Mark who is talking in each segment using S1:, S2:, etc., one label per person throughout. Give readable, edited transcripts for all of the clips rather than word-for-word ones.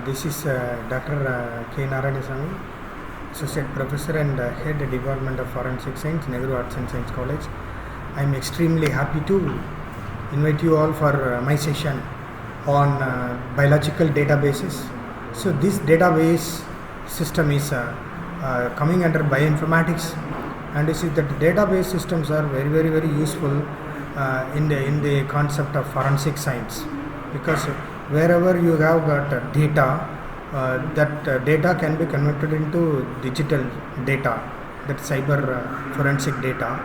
S1: This is Dr. K. Narayanasamy, Associate Professor and Head Department of Forensic Science, Nehru Arts and Science College. I am extremely happy to invite you all for my session on biological databases. So this database system is coming under bioinformatics, and this is that database systems are very useful in the concept of forensic science, because wherever you have got data, that data can be converted into digital data, that cyber forensic data,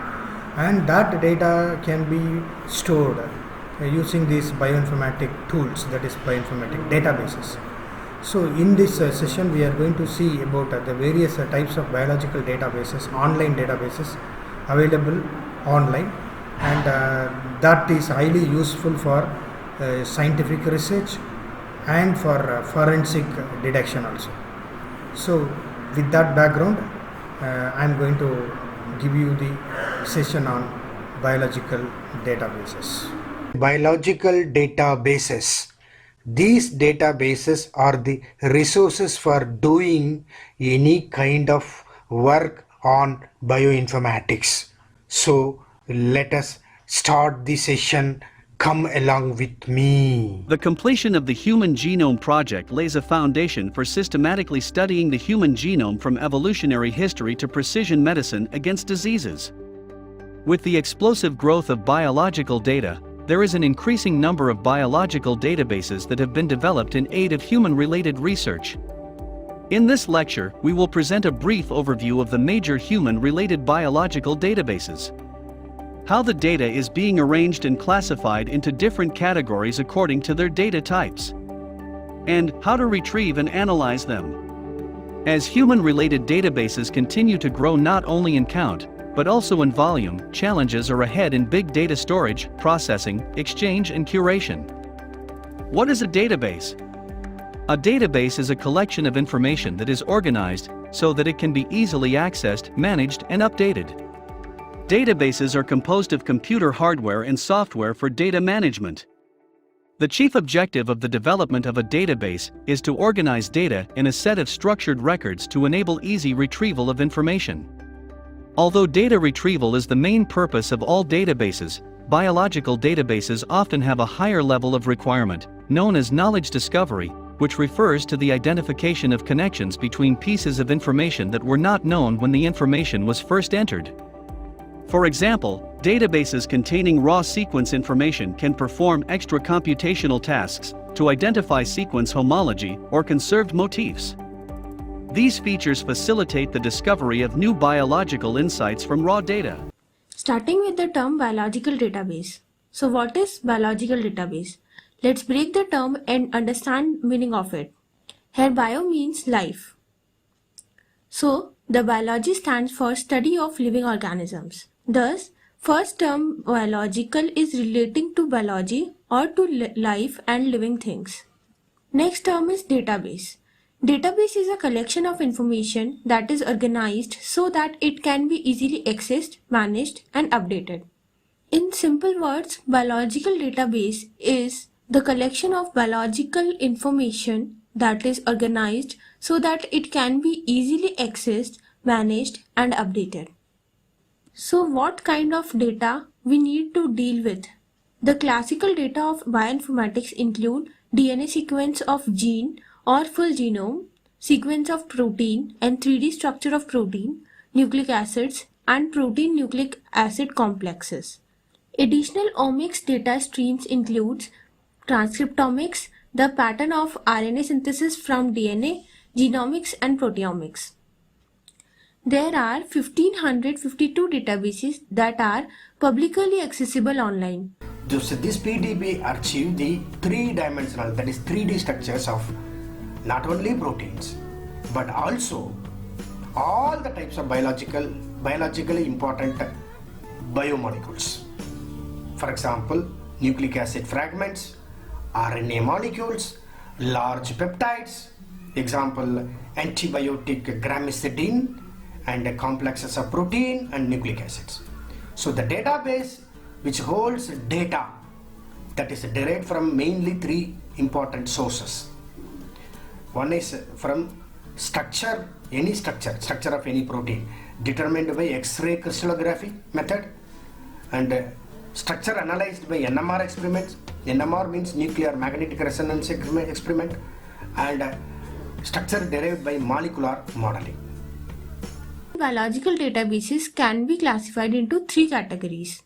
S1: and that data can be stored using these bioinformatic tools, that is bioinformatic databases. So in this session we are going to see about the various types of biological databases, online databases available online, and that is highly useful for scientific research and for forensic detection also. So with that background, I am going to give you the session on biological databases. Biological databases. These databases are the resources for doing any kind of work on bioinformatics. So let us start the session. Come along with me.
S2: The completion of the Human Genome Project lays a foundation for systematically studying the human genome from evolutionary history to precision medicine against diseases. With the explosive growth of biological data, there is an increasing number of biological databases that have been developed in aid of human-related research. In this lecture, we will present a brief overview of the major human-related biological databases, how the data is being arranged and classified into different categories according to their data types, and how to retrieve and analyze them. As human-related databases continue to grow not only in count, but also in volume, challenges are ahead in big data storage, processing, exchange, and curation. What is a database? A database is a collection of information that is organized so that it can be easily accessed, managed, and updated. Databases are composed of computer hardware and software for data management. The chief objective of the development of a database is to organize data in a set of structured records to enable easy retrieval of information. Although data retrieval is the main purpose of all databases, biological databases often have a higher level of requirement, known as knowledge discovery, which refers to the identification of connections between pieces of information that were not known when the information was first entered. For example, databases containing raw sequence information can perform extra computational tasks to identify sequence homology or conserved motifs. These features facilitate the discovery of new biological insights from raw data.
S3: Starting with the term biological database. So what is biological database? Let's break the term and understand meaning of it. Here bio means life. So the biology stands for study of living organisms. Thus, first term biological is relating to biology or to life and living things. Next term is database. Database is a collection of information that is organized so that it can be easily accessed, managed, and updated. In simple words, biological database is the collection of biological information that is organized so that it can be easily accessed, managed, and updated. So what kind of data we need to deal with? The classical data of bioinformatics include DNA sequence of gene or full genome, sequence of protein and 3D structure of protein, nucleic acids, and protein nucleic acid complexes. Additional omics data streams includes transcriptomics, the pattern of RNA synthesis from DNA, genomics, and proteomics. There are 1552 databases that are publicly accessible online.
S1: So this PDB achieve the three-dimensional, that is 3D structures of not only proteins but also all the types of biologically important biomolecules. For example, nucleic acid fragments, RNA molecules, large peptides, example antibiotic gramicidin, and complexes of protein and nucleic acids. So the database which holds data that is derived from mainly three important sources.
S4: One is from structure, any structure of any protein determined by X-ray crystallography method, and structure analyzed by NMR experiments. NMR means nuclear magnetic resonance experiment, and structure derived by molecular modeling.
S3: Biological databases can be classified into three categories: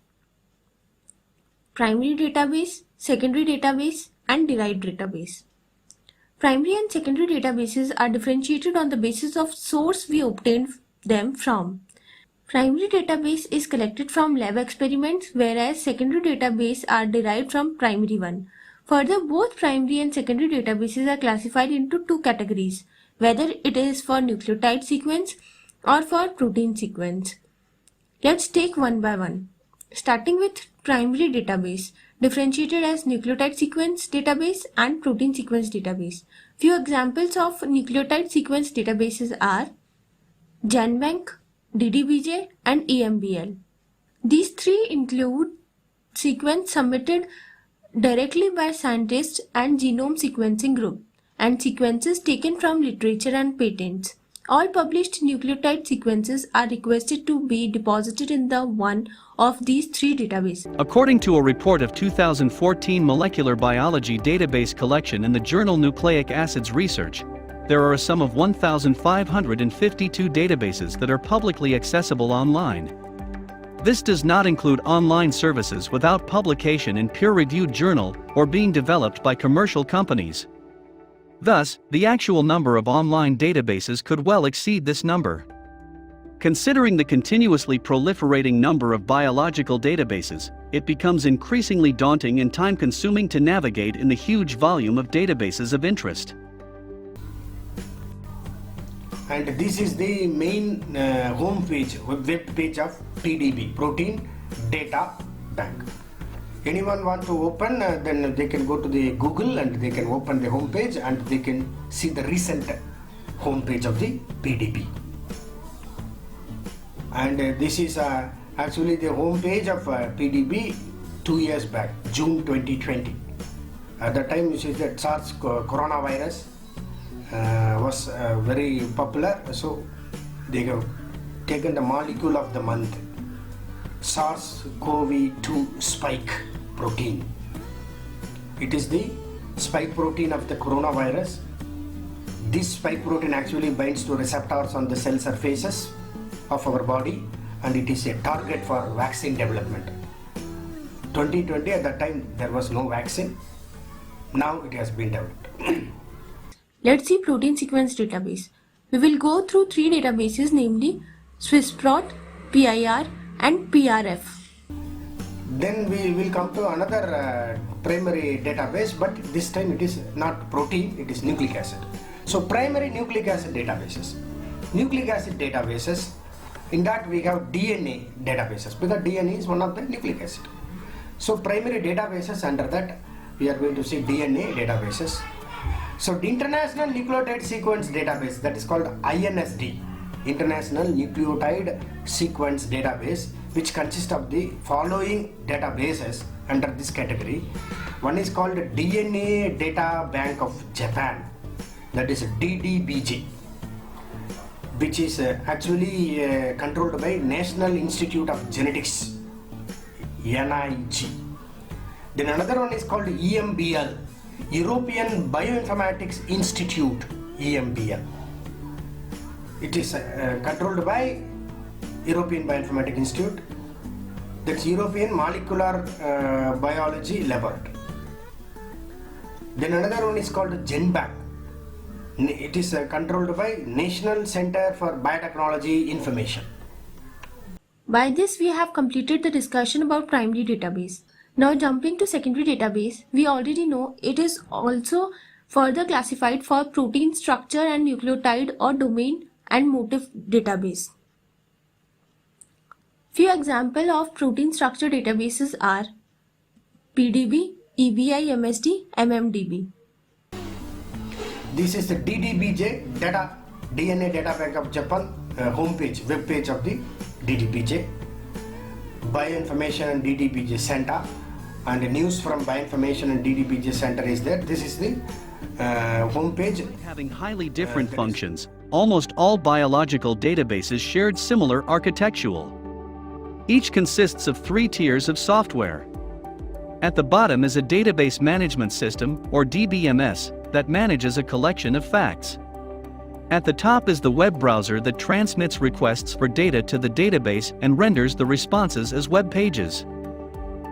S3: primary database, secondary database, and derived database. Primary and secondary databases are differentiated on the basis of source we obtained them from. Primary database is collected from lab experiments, whereas secondary database are derived from primary one. Further, both primary and secondary databases are classified into two categories, whether it is for nucleotide sequence or for protein sequence. Let's take one by one. Starting with primary database, differentiated as nucleotide sequence database and protein sequence database. Few examples of nucleotide sequence databases are GenBank, DDBJ, and EMBL. These three include sequence submitted directly by scientists and genome sequencing group, and sequences taken from literature and patents. All published nucleotide sequences are requested to be deposited in the one of these three databases.
S2: According to a report of 2014 Molecular Biology Database Collection in the journal Nucleic Acids Research, there are a sum of 1,552 databases that are publicly accessible online. This does not include online services without publication in peer-reviewed journal or being developed by commercial companies. Thus, the actual number of online databases could well exceed this number. Considering the continuously proliferating number of biological databases, it becomes increasingly daunting and time-consuming to navigate in the huge volume of databases of interest.
S4: And this is the main home page, web page of PDB, Protein Data Bank. Anyone want to open, then they can go to the Google and they can open the home page and they can see the recent home page of the PDB. And this is actually the home page of PDB 2 years back, June 2020. At the time, you see that SARS coronavirus was very popular, so they have taken the molecule of the month, SARS-CoV-2 spike protein. It is the spike protein of the coronavirus. This spike protein actually binds to receptors on the cell surfaces of our body, and it is a target for vaccine development. 2020, at that time there was no vaccine. Now it has been developed.
S3: Let's see protein sequence database. We will go through three databases, namely SwissProt, PIR, and PRF.
S4: Then we will come to another primary database, but this time it is not protein, it is nucleic acid. So primary nucleic acid databases. Nucleic acid databases, in that we have DNA databases, because DNA is one of the nucleic acid. So primary databases, under that we are going to see DNA databases. So the International Nucleotide Sequence Database, that is called INSD, International Nucleotide Sequence Database, which consists of the following databases under this category. One is called DNA Data Bank of Japan, that is DDBJ, which is actually controlled by National Institute of Genetics, NIG. Then another one is called EMBL, European Bioinformatics Institute, EMBL. It is controlled by European Bioinformatics Institute, that's European Molecular Biology Laboratory. Then another one is called GenBank. It is controlled by National Center for Biotechnology Information.
S3: By this, we have completed the discussion about primary database. Now jumping to secondary database, we already know it is also further classified for protein structure and nucleotide or domain and motif database. Few examples of protein structure databases are PDB, EBI, MSD, MMDB.
S4: This is the DDBJ DNA Data Bank of Japan homepage, web page of the DDBJ. Bioinformation and DDBJ Center, and news from Bioinformation and DDBJ Center is there. This is the home page.
S2: Having highly different functions, almost all biological databases shared similar architectural. Each consists of 3 tiers of software. At the bottom is a database management system, or DBMS, that manages a collection of facts. At the top is the web browser that transmits requests for data to the database and renders the responses as web pages.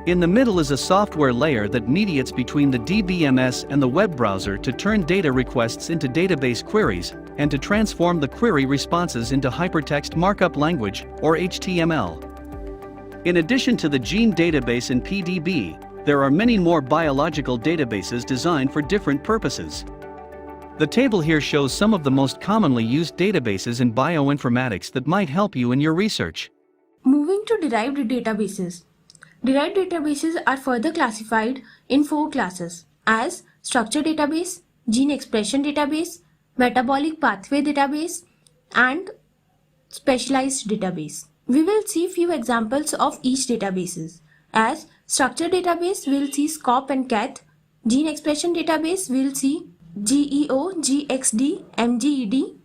S2: In the middle is a software layer that mediates between the DBMS and the web browser to turn data requests into database queries, and to transform the query responses into hypertext markup language, or HTML. In addition to the gene database and PDB, there are many more biological databases designed for different purposes. The table here shows some of the most commonly used databases in bioinformatics that might help you in your research.
S3: Moving to derived databases. Derived databases are further classified in 4 classes as structure database, gene expression database, metabolic pathway database, and specialized database. We will see few examples of each databases. As structure database, we'll see SCOP and CATH. Gene expression database, we'll see GEO, GXD, MGED.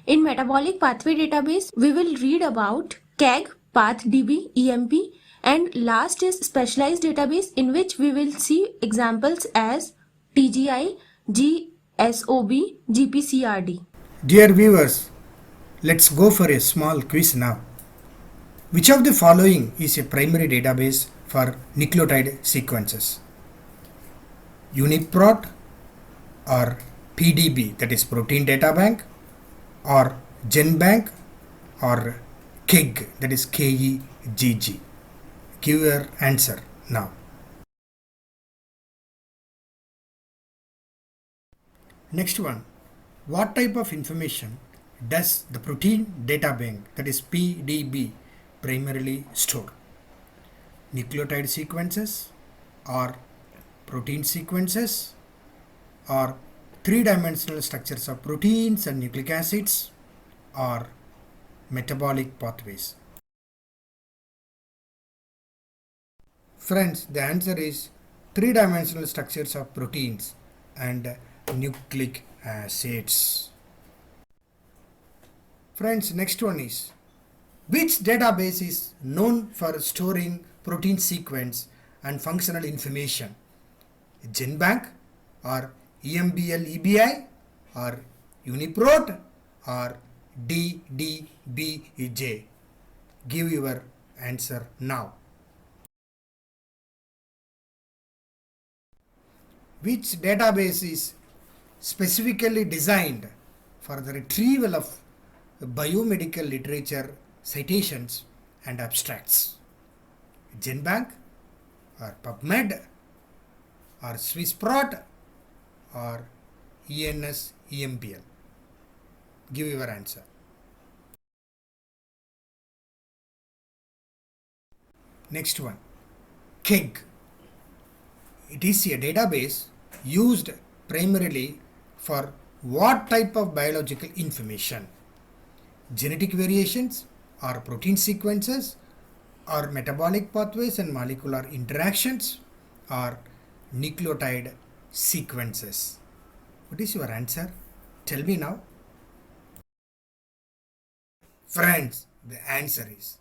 S3: In metabolic pathway database, we will read about KEG, PathDB, EMP, and last is specialized database, in which we will see examples as TGI, GSOB, GPCRD.
S1: Dear viewers, let's go for a small quiz now. Which of the following is a primary database for nucleotide sequences? UniProt, or PDB, that is Protein Data Bank, or GenBank, or KEGG, that is KEGG. Give your answer now. Next one. What type of information does the Protein Data Bank, that is PDB, primarily store? Nucleotide sequences, or protein sequences, or 3-dimensional structures of proteins and nucleic acids, or metabolic pathways? Friends, the answer is 3-dimensional structures of proteins and nucleic acids. Friends, next one is, which database is known for storing protein sequence and functional information? GenBank, or EMBL-EBI, or UniProt, or DDBJ? Give your answer now. Which database is specifically designed for the retrieval of biomedical literature citations and abstracts? GenBank, or PubMed, or SwissProt, or ENS-EMBL? Give your answer. Next one, KEGG. It is a database used primarily for what type of biological information? Genetic variations, or protein sequences, or metabolic pathways and molecular interactions, or nucleotide sequences? What is your answer? Tell me now. Friends, the answer is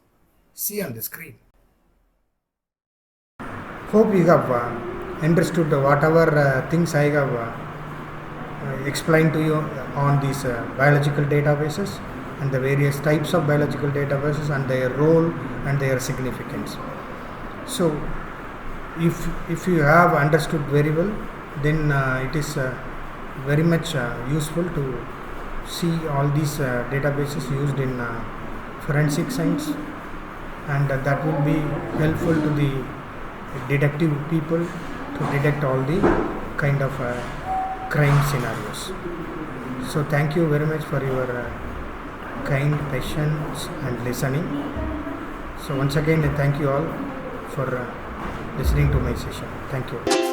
S1: see on the screen. Hope you have understood whatever things I have explained to you on these biological databases and the various types of biological databases and their role and their significance. So if you have understood very well, then it is very much useful to see all these databases used in forensic science, and that will be helpful to the detective people to detect all the kind of crime scenarios. So thank you very much for your kind patience and listening. So once again, I thank you all for listening to my session. Thank you.